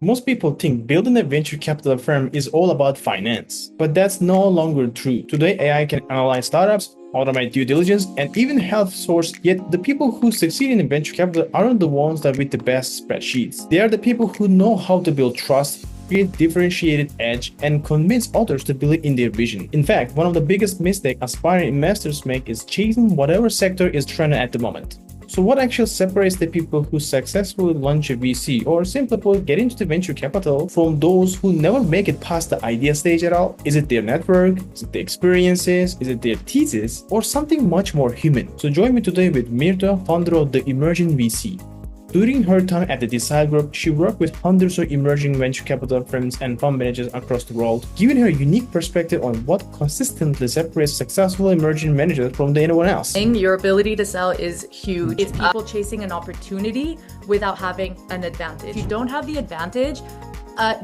Most people think building a venture capital firm is all about finance, but that's no longer true. Today, AI can analyze startups, automate due diligence, and even help source. Yet, the people who succeed in venture capital aren't the ones that with the best spreadsheets. They are the people who know how to build trust, create differentiated edge, and convince others to believe in their vision. In fact, one of the biggest mistakes aspiring investors make is chasing whatever sector is trending at the moment. So what actually separates the people who successfully launch a VC or simply put get into the venture capital from those who never make it past the idea stage at all? Is it their network? Is it the experiences? Is it their thesis? Or something much more human? So join me today with Myrto, founder of the Emerging VC. During her time at the Decile group, she worked with hundreds of emerging venture capital firms and fund managers across the world, giving her a unique perspective on what consistently separates successful emerging managers from anyone else. Your ability to sell is huge. It's people chasing an opportunity without having an advantage. If you don't have the advantage,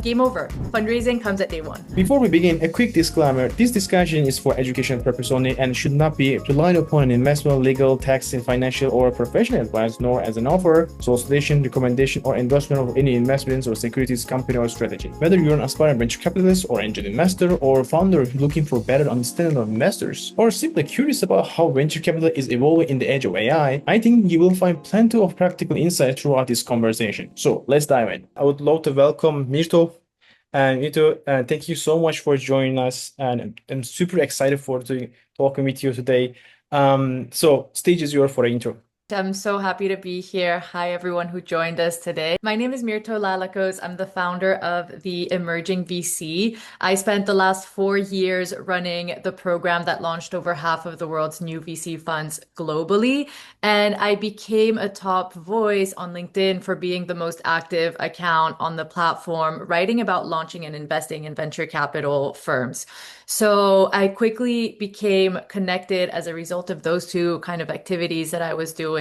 game over. Fundraising comes at day one. Before we begin, a quick disclaimer. This discussion is for educational purpose only and should not be relied upon in investment, legal, tax, and financial or professional advice, nor as an offer, solicitation, recommendation, or endorsement of any investments or securities, company, or strategy. Whether you're an aspiring venture capitalist or angel investor or founder looking for better understanding of investors, or simply curious about how venture capital is evolving in the age of AI, I think you will find plenty of practical insight throughout this conversation. So let's dive in. I would love to welcome Myrto. And Myrto, thank you so much for joining us, and I'm super excited for talking with you today. So stage is yours for the intro. I'm so happy to be here. Hi, everyone who joined us today. My name is Myrto Lalacos. I'm the founder of the Emerging VC. I spent the last 4 years running the program that launched over half of the world's new VC funds globally. And I became a top voice on LinkedIn for being the most active account on the platform, writing about launching and investing in venture capital firms. So I quickly became connected as a result of those two kind of activities that I was doing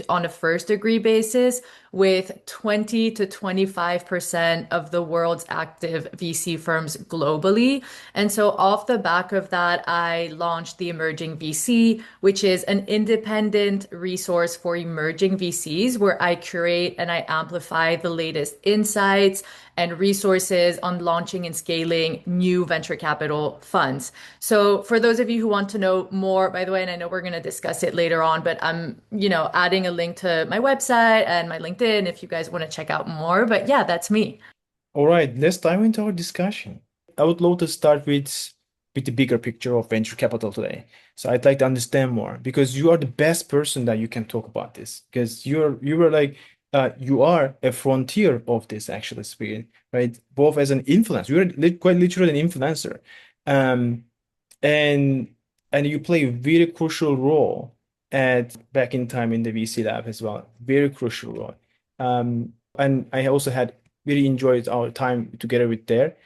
on a first degree basis with 20 to 25% of the world's active VC firms globally. And so off the back of that, I launched the Emerging VC, which is an independent resource for emerging VCs where I curate and I amplify the latest insights and resources on launching and scaling new venture capital funds. So for those of you who want to know more, by the way, and I know we're going to discuss it later on, but I'm, adding a link to my website and my LinkedIn if you guys want to check out more. But yeah, that's me. All right, let's dive into our discussion. I would love to start with the bigger picture of venture capital today. So I'd like to understand more because you are the best person that you can talk about this because you are a frontier of this actual experience, right? Both as an influencer, you're quite literally an influencer, um, and you play a very crucial role at back in time in the VC lab as well. Very crucial role. And I also had really enjoyed our time together with there.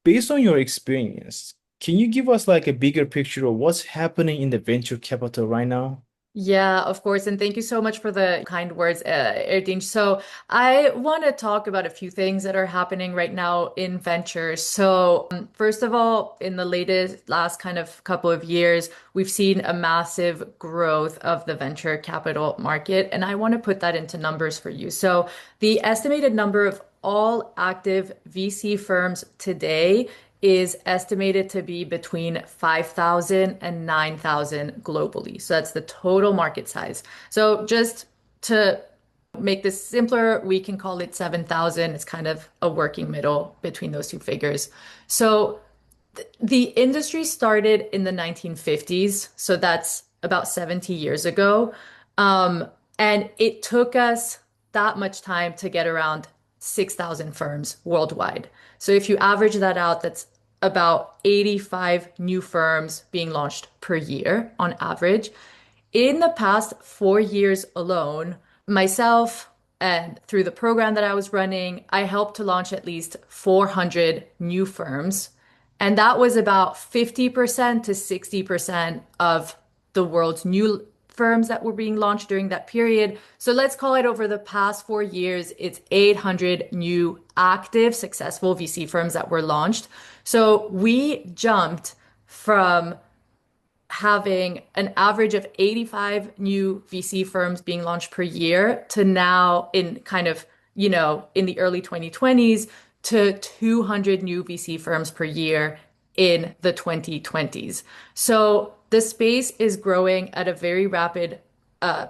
Based on your experience, can you give us like a bigger picture of what's happening in the venture capital right now? Yeah, of course. And thank you so much for the kind words, Erdinch. So I want to talk about a few things that are happening right now in ventures. So first of all, in the last kind of couple of years, we've seen a massive growth of the venture capital market. And I want to put that into numbers for you. So the estimated number of all active VC firms today is estimated to be between 5,000 and 9,000 globally. So that's the total market size. So just to make this simpler, we can call it 7,000. It's kind of a working middle between those two figures. So the industry started in the 1950s. So that's about 70 years ago. And it took us that much time to get around 6,000 firms worldwide. So if you average that out, that's about 85 new firms being launched per year on average. In the past 4 years alone, myself and through the program that I was running, I helped to launch at least 400 new firms. And that was about 50% to 60% of the world's new firms that were being launched during that period. So let's call it over the past 4 years, it's 800 new active successful VC firms that were launched. So we jumped from having an average of 85 new VC firms being launched per year to now in kind of in the early 2020s to 200 new VC firms per year in the 2020s. So the space is growing at a very rapid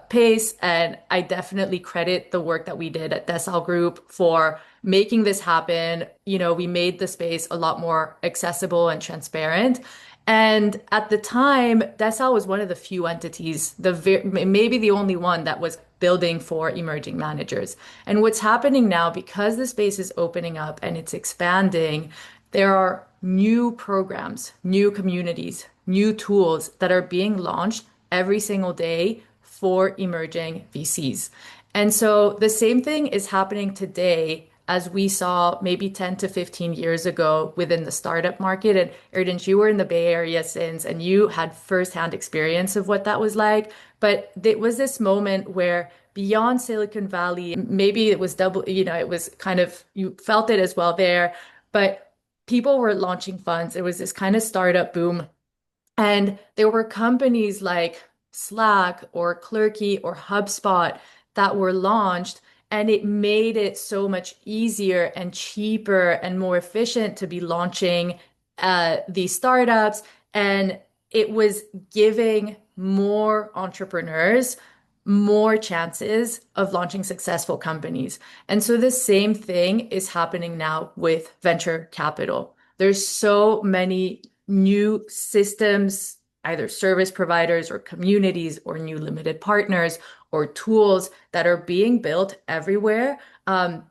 pace, and I definitely credit the work that we did at Decile Group for making this happen. We made the space a lot more accessible and transparent. And at the time, Decile was one of the few entities, maybe the only one that was building for emerging managers. And what's happening now, because the space is opening up and it's expanding, there are new programs, new communities, new tools that are being launched every single day for emerging VCs. And so the same thing is happening today as we saw maybe 10 to 15 years ago within the startup market. And Erdinch, you were in the Bay Area since, and you had firsthand experience of what that was like. But there was this moment where beyond Silicon Valley, maybe it was it was kind of, you felt it as well there, but people were launching funds. There was this kind of startup boom. And there were companies like Slack or Clerky or HubSpot that were launched, and it made it so much easier and cheaper and more efficient to be launching these startups. And it was giving more entrepreneurs more chances of launching successful companies. And so the same thing is happening now with venture capital. There's so many new systems, either service providers or communities or new limited partners or tools that are being built everywhere, and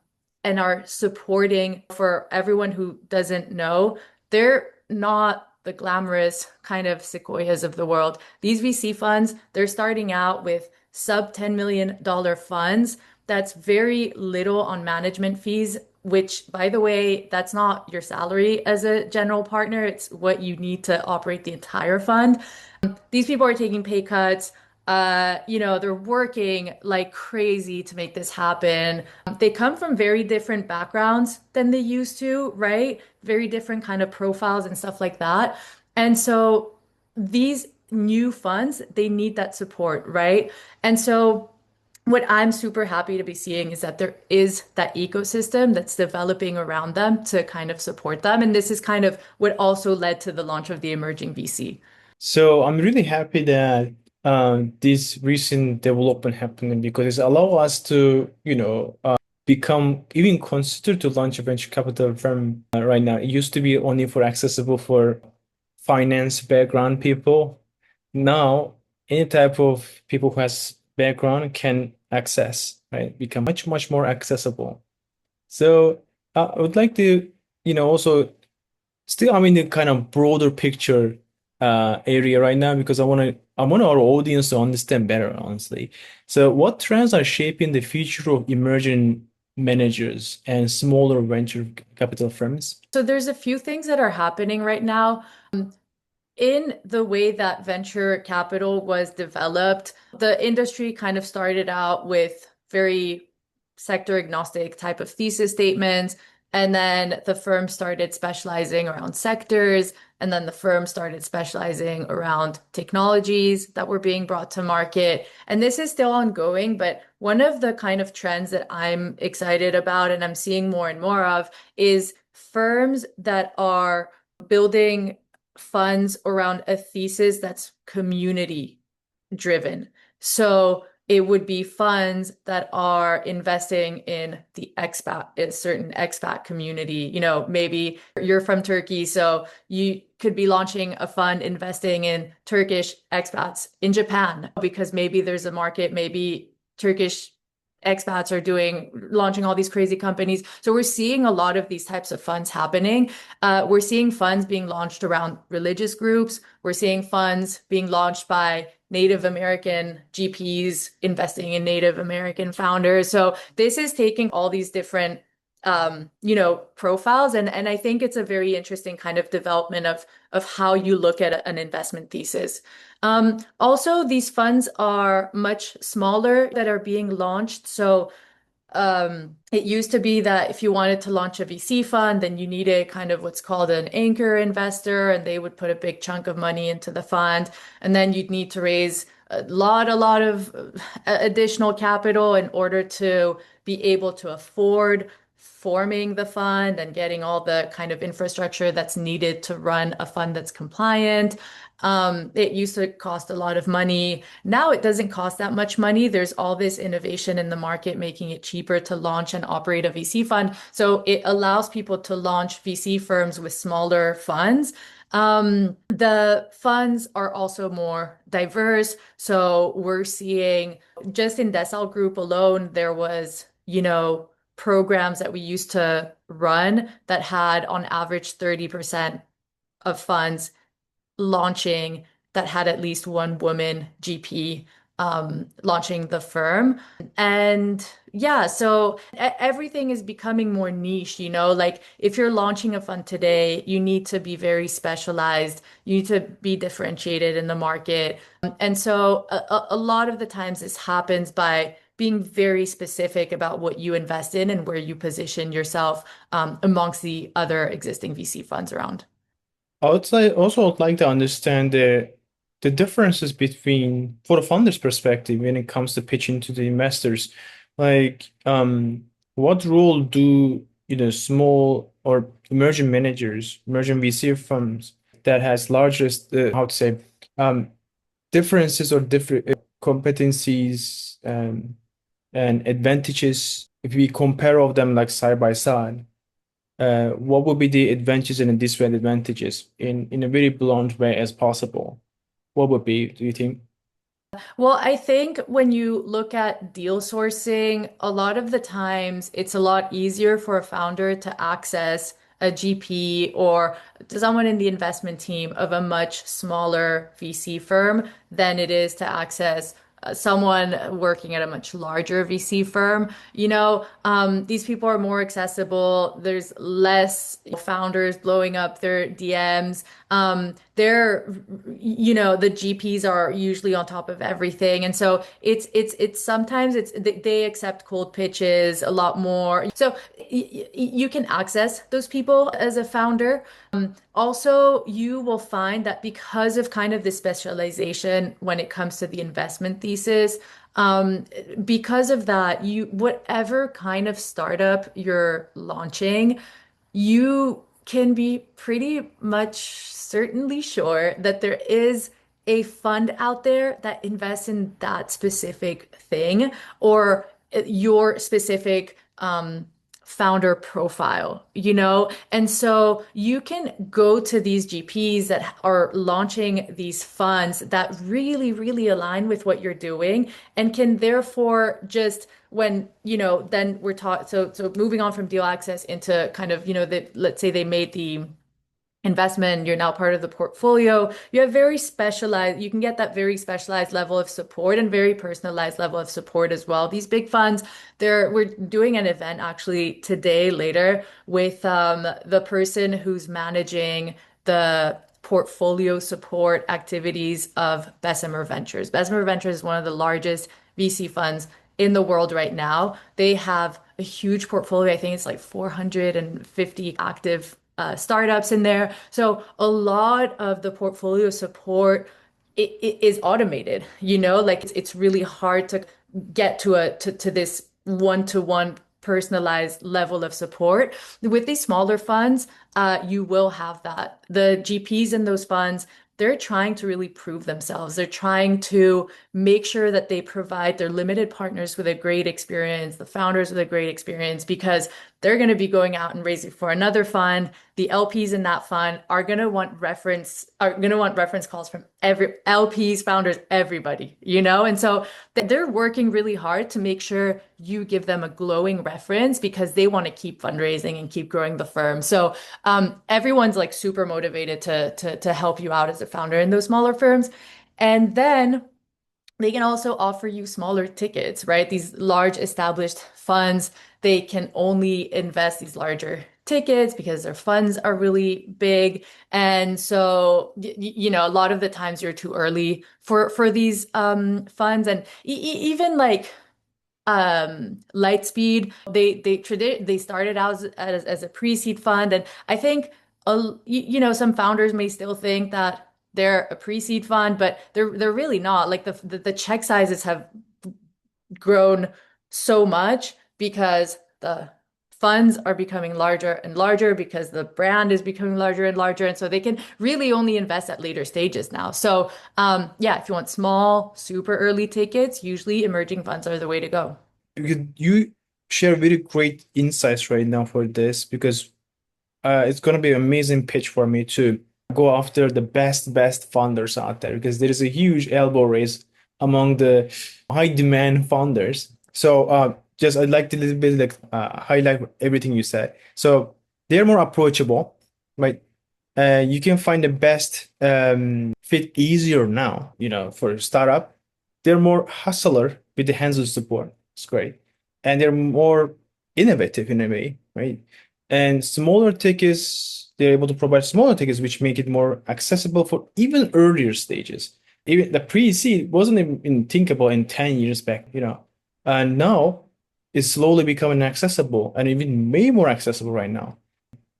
are supporting. For everyone who doesn't know, they're not the glamorous kind of Sequoias of the world. These VC funds, they're starting out with sub $10 million funds. That's very little on management fees, which, by the way, that's not your salary as a general partner. It's what you need to operate the entire fund. These people are taking pay cuts. They're working like crazy to make this happen. They come from very different backgrounds than they used to, right? Very different kind of profiles and stuff like that. And so these new funds, they need that support, right? And so what I'm super happy to be seeing is that there is that ecosystem that's developing around them to kind of support them. And this is kind of what also led to the launch of the emerging VC. So I'm really happy that this recent development happening because it allow us to, become even considered to launch a venture capital firm right now. It used to be only for accessible for finance background people. Now, any type of people who has background can access, right? Become much, much more accessible. So I would like to, also still I'm in the kind of broader picture area right now because I want our audience to understand better, honestly. So what trends are shaping the future of emerging managers and smaller venture capital firms? So there's a few things that are happening right now. In the way that venture capital was developed, the industry kind of started out with very sector agnostic type of thesis statements. And then the firm started specializing around sectors. And then the firm started specializing around technologies that were being brought to market. And this is still ongoing. But one of the kind of trends that I'm excited about and I'm seeing more and more of is firms that are building funds around a thesis that's community driven. So it would be funds that are investing in the expat, a certain expat community. Maybe you're from Turkey, so you could be launching a fund investing in Turkish expats in Japan because maybe there's a market, maybe Turkish expats are launching all these crazy companies. So we're seeing a lot of these types of funds happening. We're seeing funds being launched around religious groups. We're seeing funds being launched by Native American GPs investing in Native American founders. So this is taking all these different profiles. And I think it's a very interesting kind of development of how you look at an investment thesis. Also, these funds are much smaller that are being launched. So it used to be that if you wanted to launch a VC fund, then you needed kind of what's called an anchor investor, and they would put a big chunk of money into the fund. And then you'd need to raise a lot of additional capital in order to be able to afford forming the fund and getting all the kind of infrastructure that's needed to run a fund that's compliant. It used to cost a lot of money. Now it doesn't cost that much money. There's all this innovation in the market, making it cheaper to launch and operate a VC fund. So it allows people to launch VC firms with smaller funds. The funds are also more diverse. So we're seeing just in Decile Group alone, there was, programs that we used to run that had on average 30% of funds launching that had at least one woman GP launching the firm. And yeah, so everything is becoming more niche, like if you're launching a fund today, you need to be very specialized, you need to be differentiated in the market. And so a lot of the times this happens by being very specific about what you invest in and where you position yourself amongst the other existing VC funds around. I'd like to understand the differences between, for the founder's perspective, when it comes to pitching to the investors. Like, what role do small or emerging managers, emerging VC firms that has largest how to say um, differences or different competencies and advantages if we compare of them like side by side? What would be the advantages and disadvantages in a very blunt way as possible? What would be, do you think? Well, I think when you look at deal sourcing, a lot of the times it's a lot easier for a founder to access a GP or someone in the investment team of a much smaller VC firm than it is to access someone working at a much larger VC firm. These people are more accessible. There's less founders blowing up their DMs. The GPs are usually on top of everything. And so it's sometimes they accept cold pitches a lot more. So you can access those people as a founder. Also, you will find that because of kind of the specialization when it comes to the investment thesis, um, because of that, whatever kind of startup you're launching, you can be pretty much certainly sure that there is a fund out there that invests in that specific thing or your specific founder profile, And so you can go to these GPs that are launching these funds that really, really align with what you're doing and can therefore just when, then we're taught, so moving on from deal access into kind of, let's say they made the investment, you're now part of the portfolio. You have very specialized, you can get that very specialized level of support and very personalized level of support as well. These big funds, we're doing an event actually today later with the person who's managing the portfolio support activities of Bessemer Ventures. Bessemer Ventures is one of the largest VC funds in the world right now. They have a huge portfolio. I think it's like 450 active startups in there. So a lot of the portfolio support it is automated, like it's really hard to get to this one-to-one personalized level of support. With these smaller funds, you will have that. The GPs in those funds, they're trying to really prove themselves. They're trying to make sure that they provide their limited partners with a great experience, the founders with a great experience, because they're going to be going out and raising for another fund. The LPs in that fund are going to want reference calls from every LPs, founders, everybody, And so they're working really hard to make sure you give them a glowing reference because they want to keep fundraising and keep growing the firm. So everyone's like super motivated to help you out as a founder in those smaller firms. And then they can also offer you smaller tickets, right? These large established funds, they can only invest these larger tickets because their funds are really big. And so, a lot of the times you're too early for these funds. And even like Lightspeed, they started out as a pre-seed fund, and I think some founders may still think that they're a pre-seed fund, but they're really not. Like the check sizes have grown so much because the funds are becoming larger and larger because the brand is becoming larger and larger. And so they can really only invest at later stages now. So, yeah, if you want small, super early tickets, usually emerging funds are the way to go. You share very great insights right now for this because it's going to be an amazing pitch for me to go after the best founders out there because there is a huge elbow race among the high demand founders. So just I'd like to little bit like highlight everything you said. So they're more approachable, right? You can find the best fit easier now, for a startup. They're more hustler with the hands-on support. It's great. And they're more innovative in a way, right? And smaller tickets, they're able to provide smaller tickets, which make it more accessible for even earlier stages. Even the pre-seed wasn't even thinkable in 10 years back. And now it's slowly becoming accessible and even way more accessible right now.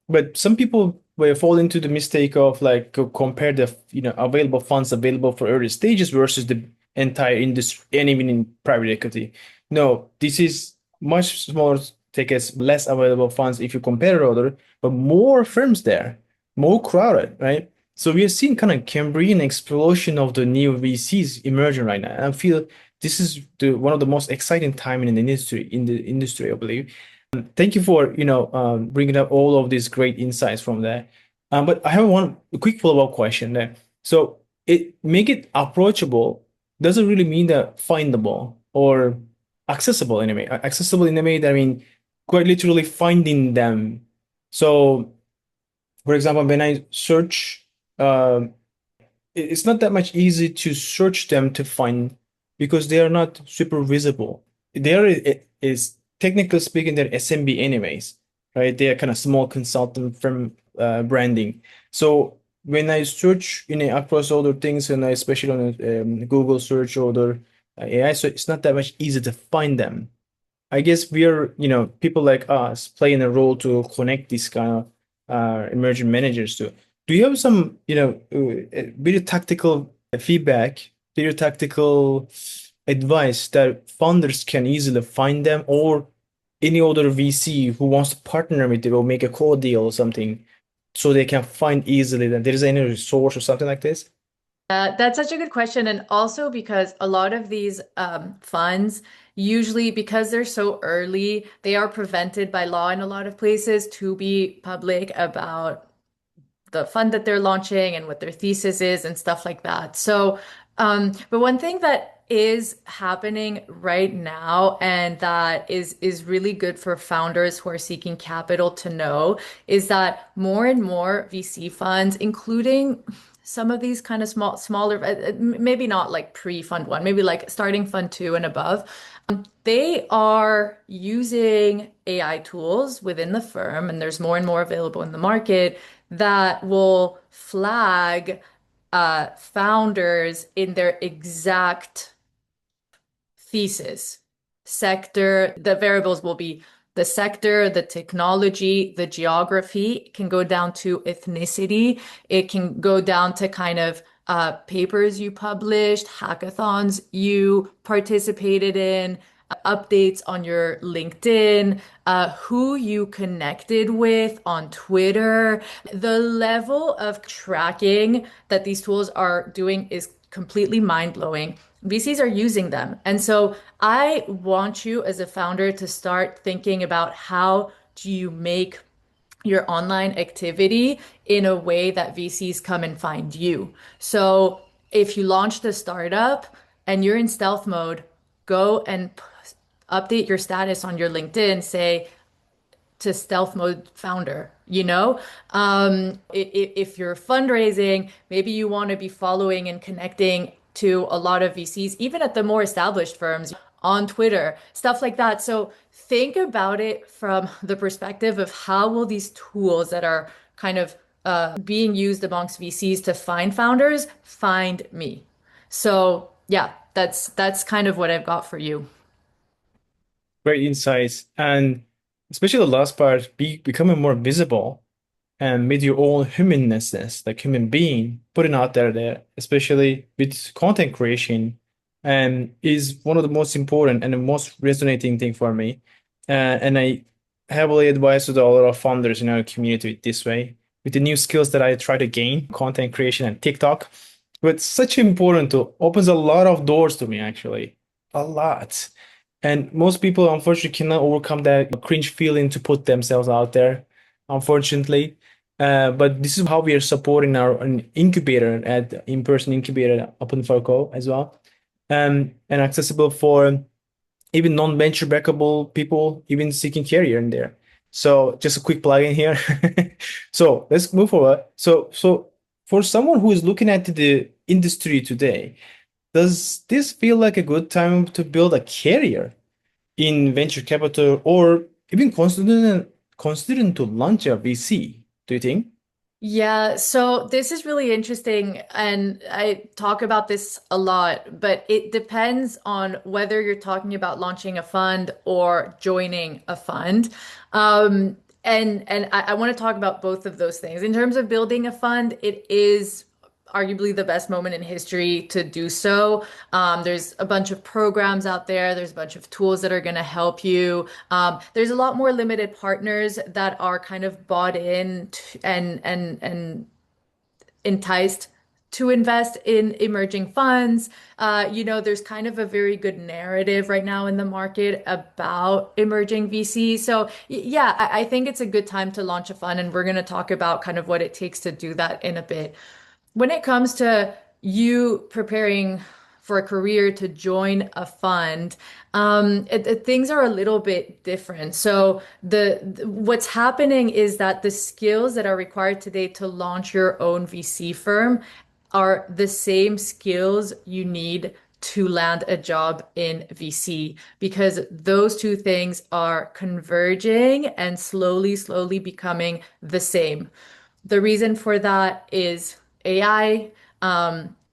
But some people will fall into the mistake of like compare the available funds available for early stages versus the entire industry and even in private equity. No, this is much smaller tickets, less available funds if you compare it other, but more firms there, more crowded, right? So we are seeing kind of Cambrian explosion of the new VCs emerging right now. And I feel this is one of the most exciting time in the industry, I believe. Thank you for bringing up all of these great insights from there. But I have one quick follow-up question there. So it make it approachable doesn't really mean that findable or accessible in a way. Accessible in a way that I mean quite literally finding them. So for example, when I search, it's not that much easy to search them to find because they are not super visible. There is technically speaking, they're SMB anyways, right? They are kind of small consultant firm branding. So when I search across other things, and especially on Google search or other AI, so it's not that much easy to find them. I guess we are, people like us playing a role to connect these kind of emerging managers to. Do you have some, very tactical feedback, very tactical advice that founders can easily find them, or any other VC who wants to partner with it or make a co-deal or something so they can find easily that there is any resource or something like this? That's such a good question. And also because a lot of these funds, usually because they're so early, they are prevented by law in a lot of places to be public about the fund that they're launching and what their thesis is and stuff like that. So, but one thing that is happening right now and that is really good for founders who are seeking capital to know is that more and more VC funds, including some of these kind of smaller, maybe not like pre-fund one, maybe like starting fund two and above, they are using AI tools within the firm, and there's more and more available in the market that will flag founders in their exact thesis sector. The variables will be the sector, the technology, the geography. It can go down to ethnicity. It can go down to kind of papers you published, hackathons you participated in, updates on your LinkedIn, who you connected with on Twitter. The level of tracking that these tools are doing is completely mind-blowing. VCs are using them. And so I want you as a founder to start thinking about how do you make your online activity in a way that VCs come and find you. So if you launched a startup and you're in stealth mode, go and update your status on your LinkedIn, say to stealth mode founder, if you're fundraising, maybe you want to be following and connecting to a lot of VCs, even at the more established firms on Twitter, stuff like that. So think about it from the perspective of how will these tools that are kind of being used amongst VCs to find founders find me. So yeah, that's kind of what I've got for you. Great insights. And especially the last part, becoming more visible and with your own humanness, like human being, putting out there, especially with content creation, and is one of the most important and the most resonating thing for me. And I heavily advise to a lot of founders in our community this way. With the new skills that I try to gain, content creation and TikTok, but such important to opens a lot of doors to me actually, a lot. And most people unfortunately cannot overcome that cringe feeling to put themselves out there, unfortunately. But this is how we are supporting our an incubator at in-person incubator at Open Foco as well, and accessible for even non-venture backable people, even seeking career in there. So just a quick plug in here. So let's move forward. So for someone who is looking at the industry today, does this feel like a good time to build a career in venture capital or even considering to launch a VC? Do you think? Yeah, so this is really interesting, and I talk about this a lot, but it depends on whether you're talking about launching a fund or joining a fund. And I want to talk about both of those things. In terms of building a fund, it is arguably the best moment in history to do so. There's a bunch of programs out there. There's a bunch of tools that are going to help you. There's a lot more limited partners that are kind of bought in and enticed to invest in emerging funds. There's kind of a very good narrative right now in the market about emerging VC. So yeah, I think it's a good time to launch a fund, and we're going to talk about kind of what it takes to do that in a bit. When it comes to you preparing for a career to join a fund, things are a little bit different. So what's happening is that the skills that are required today to launch your own VC firm are the same skills you need to land a job in VC because those two things are converging and slowly becoming the same. The reason for that is AI,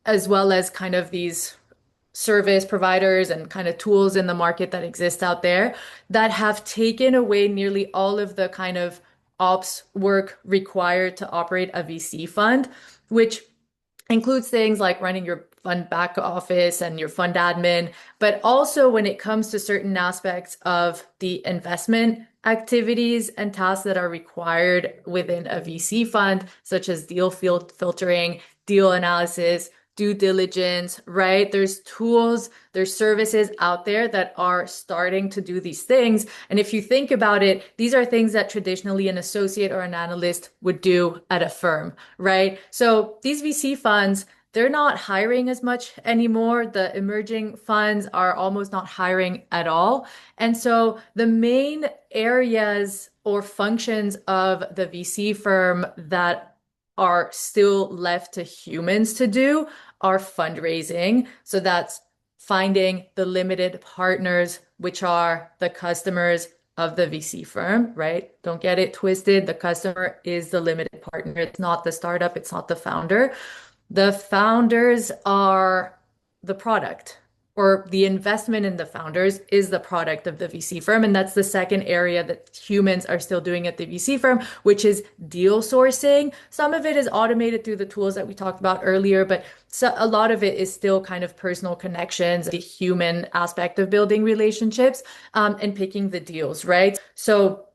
as well as kind of these service providers and kind of tools in the market that exist out there that have taken away nearly all of the kind of ops work required to operate a VC fund, which includes things like running your fund back office and your fund admin, but also when it comes to certain aspects of the investment activities and tasks that are required within a VC fund, such as deal filtering, deal analysis, due diligence, right? There's tools, there's services out there that are starting to do these things. And if you think about it, these are things that traditionally an associate or an analyst would do at a firm, right? So these VC funds, they're not hiring as much anymore. The emerging funds are almost not hiring at all. And so the main areas or functions of the VC firm that are still left to humans to do are fundraising. So that's finding the limited partners, which are the customers of the VC firm, right? Don't get it twisted. The customer is the limited partner. It's not the startup, it's not the founder. The founders are the product, or the investment in the founders is the product of the VC firm. And that's the second area that humans are still doing at the VC firm, which is deal sourcing. Some of it is automated through the tools that we talked about earlier, but a lot of it is still kind of personal connections, the human aspect of building relationships, and picking the deals, right? So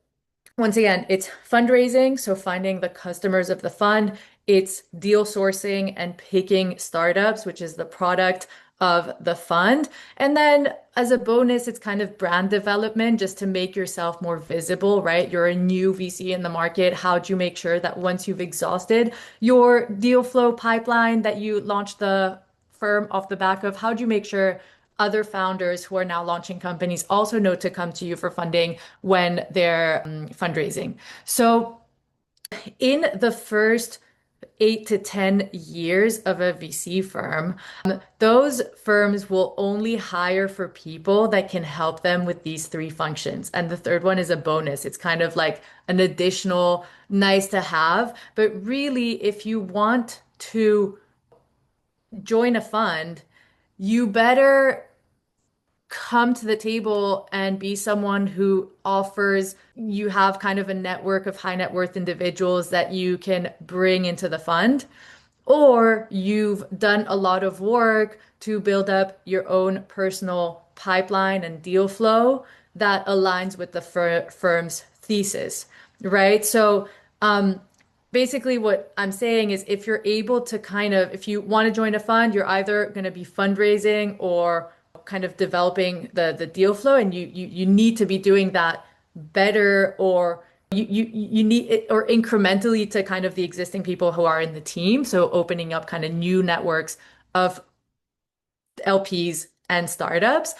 once again, it's fundraising, so finding the customers of the fund. It's deal sourcing and picking startups, which is the product of the fund. And then as a bonus, it's kind of brand development just to make yourself more visible, right? You're a new VC in the market. How do you make sure that once you've exhausted your deal flow pipeline that you launched the firm off the back of, how do you make sure other founders who are now launching companies also know to come to you for funding when they're fundraising? So in the first 8 to 10 years of a VC firm, those firms will only hire for people that can help them with these three functions. And the third one is a bonus. It's kind of like an additional nice to have. But really, if you want to join a fund, you better come to the table and be someone who offers you have kind of a network of high net worth individuals that you can bring into the fund, or you've done a lot of work to build up your own personal pipeline and deal flow that aligns with the firm's thesis, right? So basically what I'm saying is if you're able to kind of, if you want to join a fund, you're either going to be fundraising or kind of developing the deal flow, and you need to be doing that better, or you need it, or incrementally to kind of the existing people who are in the team. So opening up kind of new networks of LPs and startups.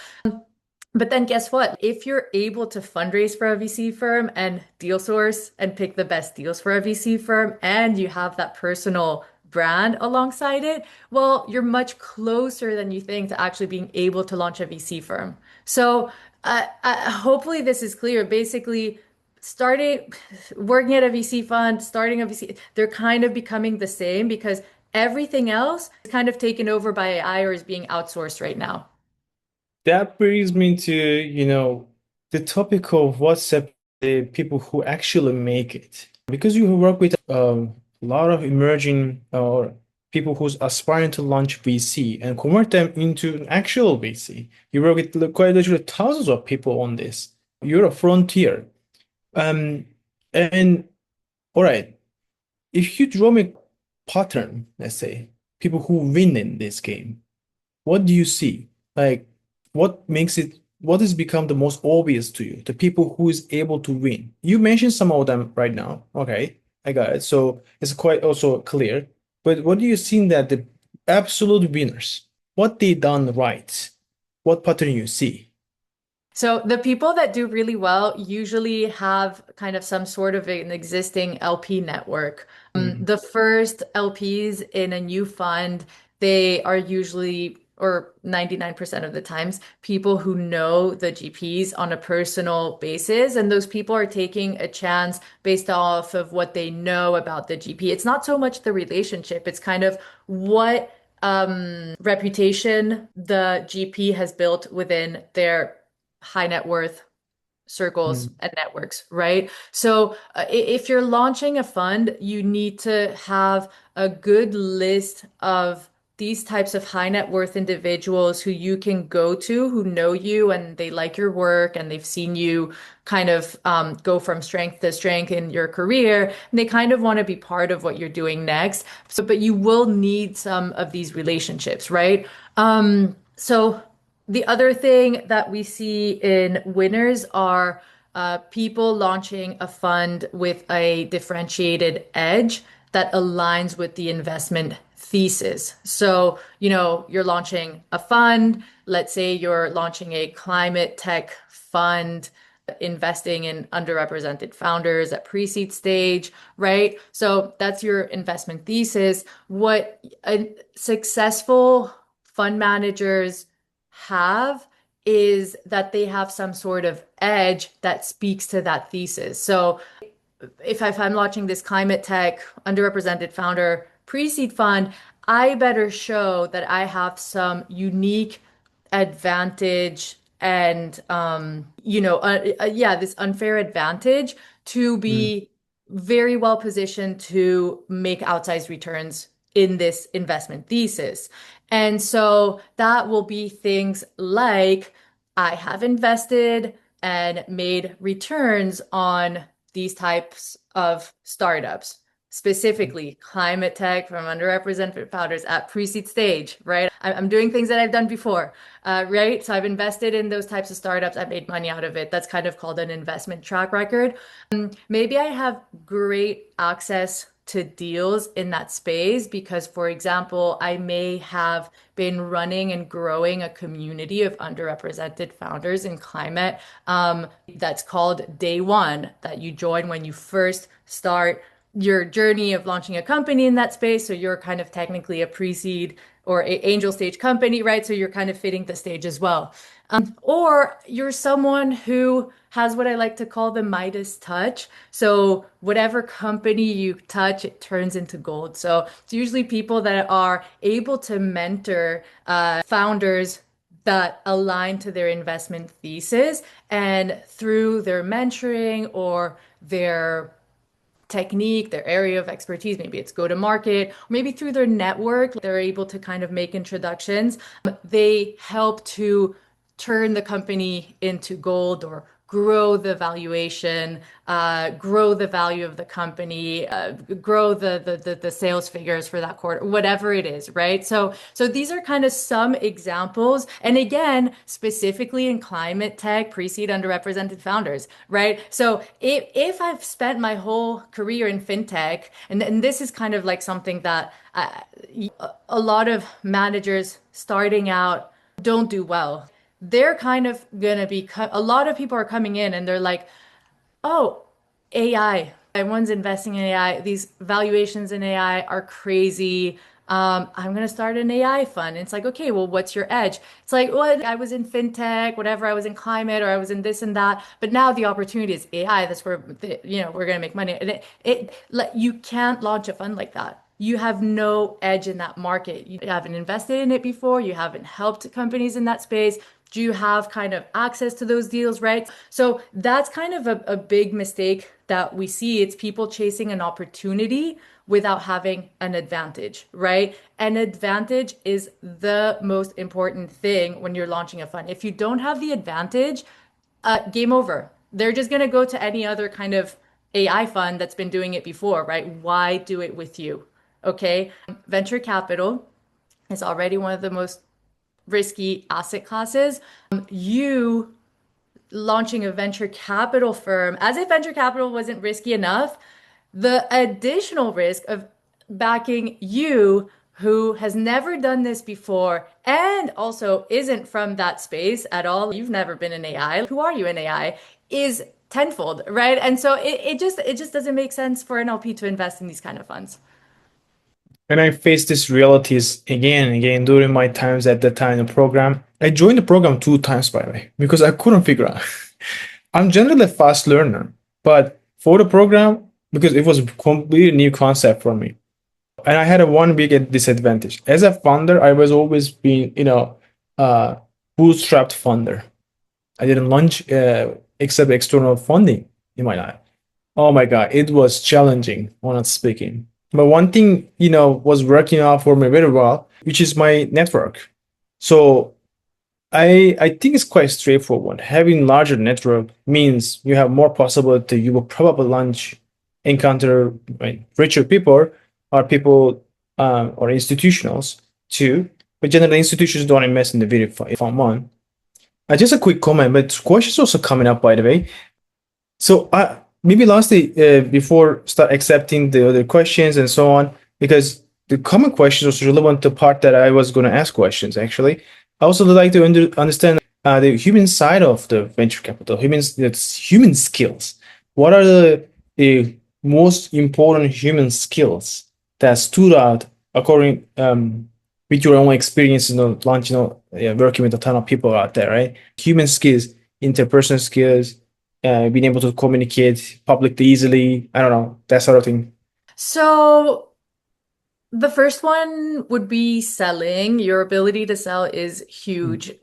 But then guess what? If you're able to fundraise for a VC firm and deal source and pick the best deals for a VC firm, and you have that personal brand alongside it, well, you're much closer than you think to actually being able to launch a VC firm. So hopefully this is clear. Basically, starting working at a VC fund, starting a VC, they're kind of becoming the same because everything else is kind of taken over by AI or is being outsourced right now. That brings me to, the topic of what separates the people who actually make it. Because you work with a lot of emerging or people who's aspiring to launch VC and convert them into an actual VC. You work with quite literally thousands of people on this. You're a frontier. Um, and all right, if you draw me a pattern, let's say, people who win in this game, what do you see? Like, what has become the most obvious to you? The people who is able to win. You mentioned some of them right now. Okay, I got it. So it's quite also clear. But what do you see that the absolute winners, what they done right? What pattern you see? So the people that do really well usually have kind of some sort of an existing LP network. Mm, The first LPs in a new fund, they are usually, or 99% of the times, people who know the GPs on a personal basis. And those people are taking a chance based off of what they know about the GP. It's not so much the relationship, it's kind of what reputation the GP has built within their high net worth circles mm, and networks, right? So if you're launching a fund, you need to have a good list of these types of high net worth individuals who you can go to, who know you and they like your work and they've seen you kind of go from strength to strength in your career. And they kind of want to be part of what you're doing next. So, but you will need some of these relationships, right? So the other thing that we see in winners are people launching a fund with a differentiated edge that aligns with the investment thesis. So, you're launching a fund. Let's say you're launching a climate tech fund, investing in underrepresented founders at pre-seed stage, right? So that's your investment thesis. What a successful fund managers have is that they have some sort of edge that speaks to that thesis. So if I'm launching this climate tech underrepresented founder pre-seed fund, I better show that I have some unique advantage and yeah, this unfair advantage to mm. be very well positioned to make outsized returns in this investment thesis. And so that will be things like I have invested and made returns on these types of startups, specifically climate tech from underrepresented founders at pre-seed stage, right? I'm doing things that I've done before, right? So I've invested in those types of startups. I've made money out of it. That's kind of called an investment track record. Maybe I have great access to deals in that space because, for example, I may have been running and growing a community of underrepresented founders in climate that's called Day One that you join when you first start your journey of launching a company in that space. So you're kind of technically a pre-seed or a angel stage company, right? So you're kind of fitting the stage as well. Or you're someone who has what I like to call the Midas touch. So whatever company you touch, it turns into gold. So it's usually people that are able to mentor founders that align to their investment thesis. And through their mentoring or their technique, their area of expertise, maybe it's go to market, or maybe through their network, they're able to kind of make introductions. They help to turn the company into gold or grow the valuation, grow the value of the company, grow the sales figures for that quarter, whatever it is, right? So these are kind of some examples. And again, specifically in climate tech, pre-seed underrepresented founders, right? So if I've spent my whole career in fintech, and this is kind of like something that a lot of managers starting out don't do well. They're kind of gonna be, a lot of people are coming in and they're like, oh, AI. Everyone's investing in AI. These valuations in AI are crazy. I'm gonna start an AI fund. It's like, okay, well, what's your edge? It's like, well, I was in fintech, whatever. I was in climate, or I was in this and that. But now the opportunity is AI. That's where we're gonna make money. And you can't launch a fund like that. You have no edge in that market. You haven't invested in it before. You haven't helped companies in that space. Do you have kind of access to those deals, right? So that's kind of a big mistake that we see. It's people chasing an opportunity without having an advantage, right? An advantage is the most important thing when you're launching a fund. If you don't have the advantage, game over. They're just going to go to any other kind of AI fund that's been doing it before, right? Why do it with you? Okay. Venture capital is already one of the most risky asset classes. You launching a venture capital firm, as if venture capital wasn't risky enough, the additional risk of backing you who has never done this before and also isn't from that space at all. You've never been in AI. Who are you in AI? Is tenfold, right? And so it just doesn't make sense for an LP to invest in these kind of funds. And I faced these realities again and again during my times at the time in the program. I joined the program 2 times, by the way, because I couldn't figure out. I'm generally a fast learner, but for the program, because it was a completely new concept for me. And I had a one big disadvantage. As a founder, I was always being, bootstrapped founder. I didn't launch except external funding in my life. Oh my God, it was challenging, honestly speaking. But one thing, was working out for me very well, which is my network. So I think it's quite straightforward. Having larger network means you have more possibility. You will probably encounter, right, richer people or people or institutionals too. But generally, institutions don't invest in the very fund one. Just a quick comment, but questions also coming up, by the way. So maybe lastly, before start accepting the other questions and so on, because the common questions was relevant to the part that I was going to ask questions, actually. I also would like to understand the human side of the venture capital, human skills. What are the most important human skills that stood out according with your own experience, launching, working with a ton of people out there, right? Human skills, interpersonal skills, being able to communicate publicly easily. I don't know, that sort of thing. So the first one would be selling. Your ability to sell is huge.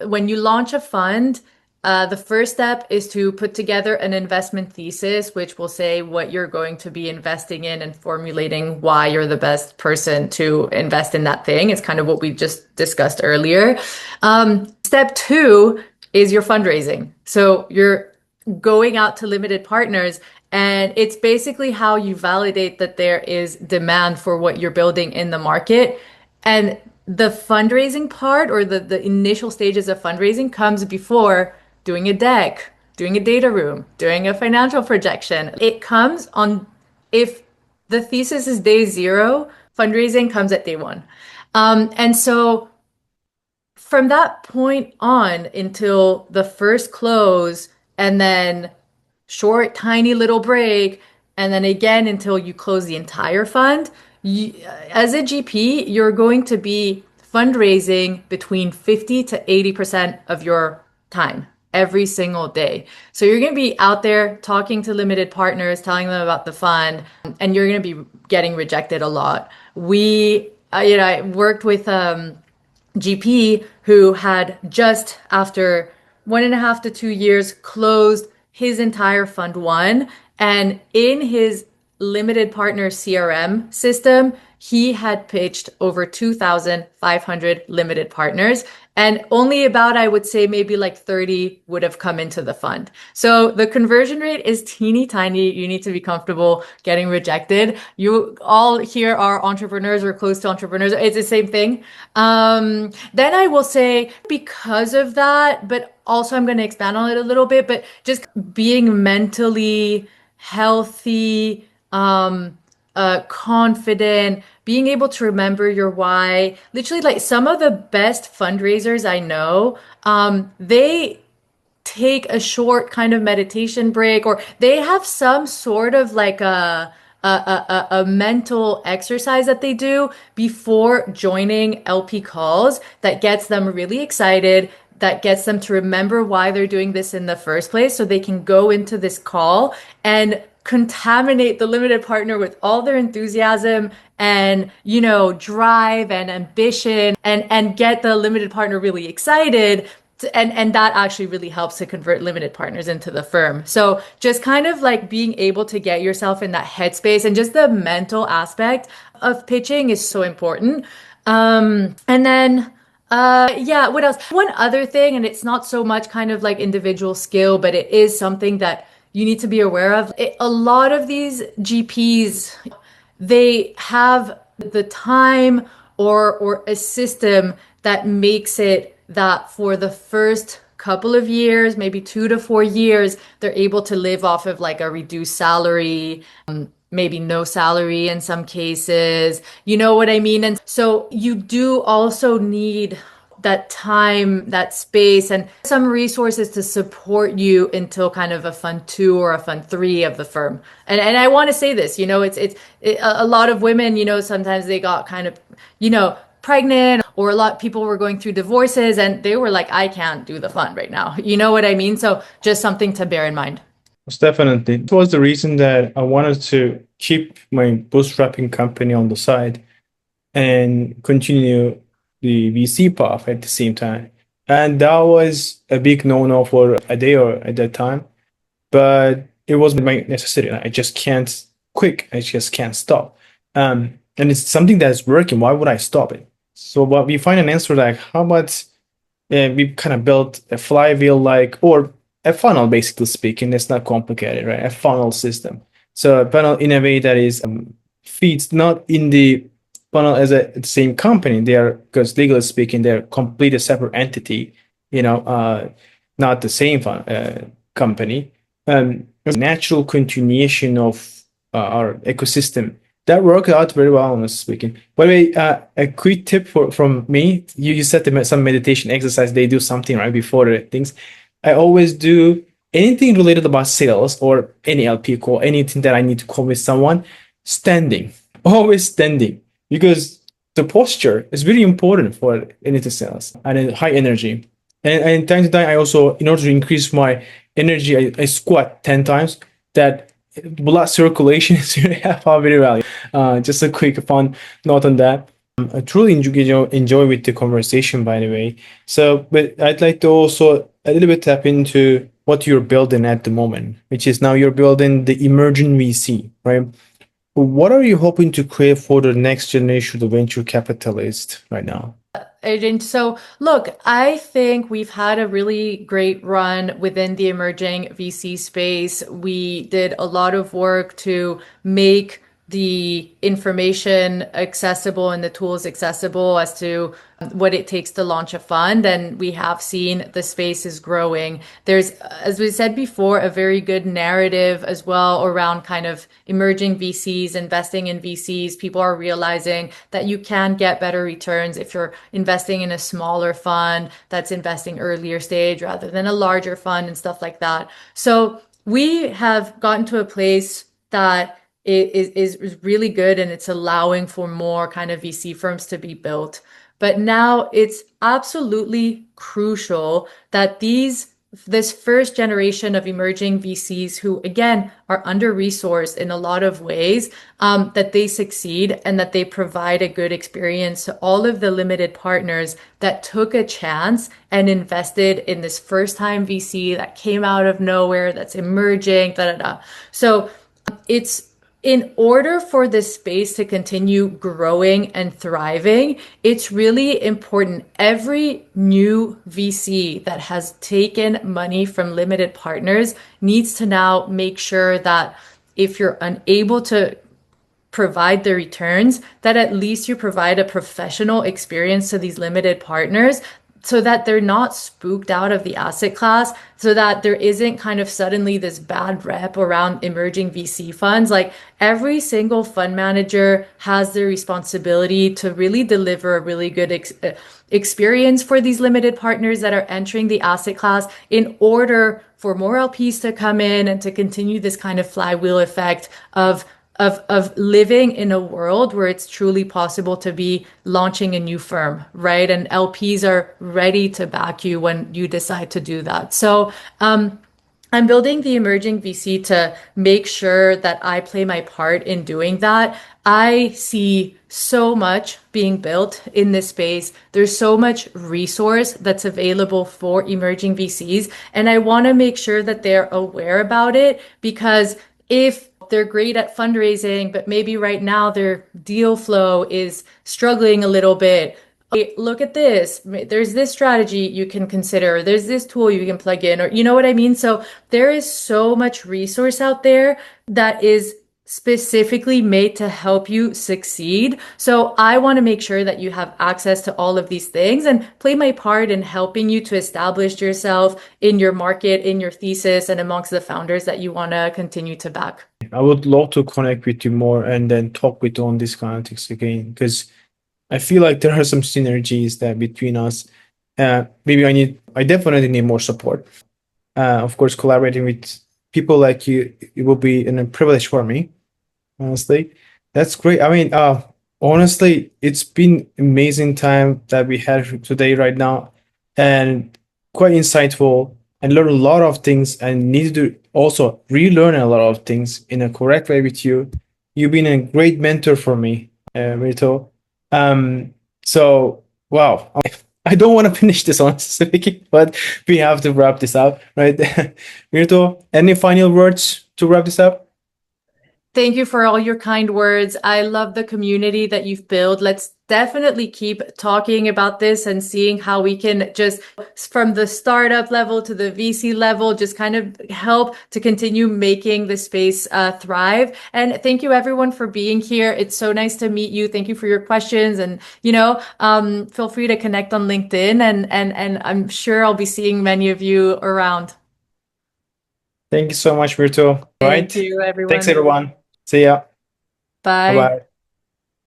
When you launch a fund, the first step is to put together an investment thesis, which will say what you're going to be investing in and formulating why you're the best person to invest in that thing. It's kind of what we just discussed earlier. Step two is your fundraising. So you're going out to limited partners, and it's basically how you validate that there is demand for what you're building in the market. And the fundraising part, or the initial stages of fundraising, comes before doing a deck, doing a data room, doing a financial projection. It comes on, if the thesis is day zero, fundraising comes at day one. And so from that point on until the first close, and then short, tiny little break, and then again until you close the entire fund, as a GP, you're going to be fundraising between 50 to 80% of your time every single day. So you're going to be out there talking to limited partners, telling them about the fund, and you're going to be getting rejected a lot. I worked with GP who had just after 1.5 to 2 years closed his entire fund one. And in his limited partner CRM system, he had pitched over 2,500 limited partners, and only about, I would say, maybe like 30 would have come into the fund. So the conversion rate is teeny tiny. You need to be comfortable getting rejected. You all here are entrepreneurs or close to entrepreneurs. It's the same thing. Then I will say, because of that, but also I'm going to expand on it a little bit, but just being mentally healthy, confident, being able to remember your why. Literally, like some of the best fundraisers I know, they take a short kind of meditation break, or they have some sort of like a mental exercise that they do before joining LP calls that gets them really excited, that gets them to remember why they're doing this in the first place, so they can go into this call and contaminate the limited partner with all their enthusiasm and, drive and ambition, and get the limited partner really excited. And that actually really helps to convert limited partners into the firm. So just kind of like being able to get yourself in that headspace, and just the mental aspect of pitching is so important. And then yeah, what else? One other thing, and it's not so much kind of like individual skill, but it is something that you need to be aware of. A lot of these GPs, they have the time or a system that makes it that for the first couple of years, maybe 2 to 4 years, they're able to live off of like a reduced salary, maybe no salary in some cases. You know what I mean? And so you do also need that time, that space, and some resources to support you until kind of a fund two or a fund three of the firm. And I want to say this, a lot of women, sometimes they got kind of, pregnant, or a lot of people were going through divorces, and they were like, I can't do the fund right now. You know what I mean? So just something to bear in mind. Most definitely. It was the reason that I wanted to keep my bootstrapping company on the side and continue the VC path at the same time. And that was a big no-no for a day or at that time, but it was my necessity. I just can't quit. I just can't stop. And it's something that's working. Why would I stop it? So what we find an answer like, how about we kind of built a flywheel like, or a funnel, basically speaking. It's not complicated, right? A funnel system. So a funnel in a way that is feeds not in the funnel as the same company. They are, because legally speaking, they're completely separate entity. Not the same company. Natural continuation of our ecosystem that worked out very well, honestly speaking. By the way, a quick tip from me: you said some meditation exercise. They do something right before the things. I always do anything related about sales or any LP call, anything that I need to call with someone, standing, always standing, because the posture is really important for anything sales and high energy. And time to time, I also, in order to increase my energy, I squat 10 times. That blood circulation is really very valuable. Just a quick fun note on that. I truly enjoy with the conversation, by the way. So, but I'd like to also a little bit tap into what you're building at the moment, which is now you're building the emerging VC, right? What are you hoping to create for the next generation of venture capitalists right now? Agent. So, look, I think we've had a really great run within the emerging VC space. We did a lot of work to make the information accessible and the tools accessible as to what it takes to launch a fund. And we have seen the space is growing. There's, as we said before, a very good narrative as well around kind of emerging VCs, investing in VCs. People are realizing that you can get better returns if you're investing in a smaller fund that's investing earlier stage rather than a larger fund and stuff like that. So we have gotten to a place that is really good, and it's allowing for more kind of VC firms to be built. But now it's absolutely crucial that this first generation of emerging VCs, who again are under-resourced in a lot of ways, that they succeed and that they provide a good experience to all of the limited partners that took a chance and invested in this first-time VC that came out of nowhere, that's emerging, da da da. So it's in order for this space to continue growing and thriving, it's really important. Every new VC that has taken money from limited partners needs to now make sure that if you're unable to provide the returns, that at least you provide a professional experience to these limited partners so that they're not spooked out of the asset class, so that there isn't kind of suddenly this bad rep around emerging VC funds. Like every single fund manager has the responsibility to really deliver a really good experience for these limited partners that are entering the asset class in order for more LPs to come in and to continue this kind of flywheel effect of living in a world where it's truly possible to be launching a new firm, right? And LPs are ready to back you when you decide to do that. So I'm building the emerging VC to make sure that I play my part in doing that. I see so much being built in this space. There's so much resource that's available for emerging VCs, and I want to make sure that they're aware about it, because if they're great at fundraising, but maybe right now their deal flow is struggling a little bit. Hey, look at this. There's this strategy you can consider. There's this tool you can plug in, or you know what I mean? So there is so much resource out there that is specifically made to help you succeed. So I want to make sure that you have access to all of these things and play my part in helping you to establish yourself in your market, in your thesis, and amongst the founders that you want to continue to back. I would love to connect with you more and then talk with you on these kind of things again, because I feel like there are some synergies that between us. I definitely need more support. Of course, collaborating with people like you, it will be a privilege for me. Honestly, that's great. I mean, honestly, it's been amazing time that we had today right now, and quite insightful, and learn a lot of things, and need to also relearn a lot of things in a correct way with you. You've been a great mentor for me, Myrto. So wow, I don't want to finish this on speaking, but we have to wrap this up, right? Myrto, any final words to wrap this up? Thank you for all your kind words. I love the community that you've built. Let's definitely keep talking about this and seeing how we can just, from the startup level to the VC level, just kind of help to continue making the space thrive. And thank you everyone for being here. It's so nice to meet you. Thank you for your questions. And, feel free to connect on LinkedIn, and I'm sure I'll be seeing many of you around. Thank you so much, Myrto. All Thank right. you, Thanks, everyone. everyone. See ya. Bye Bye. bye.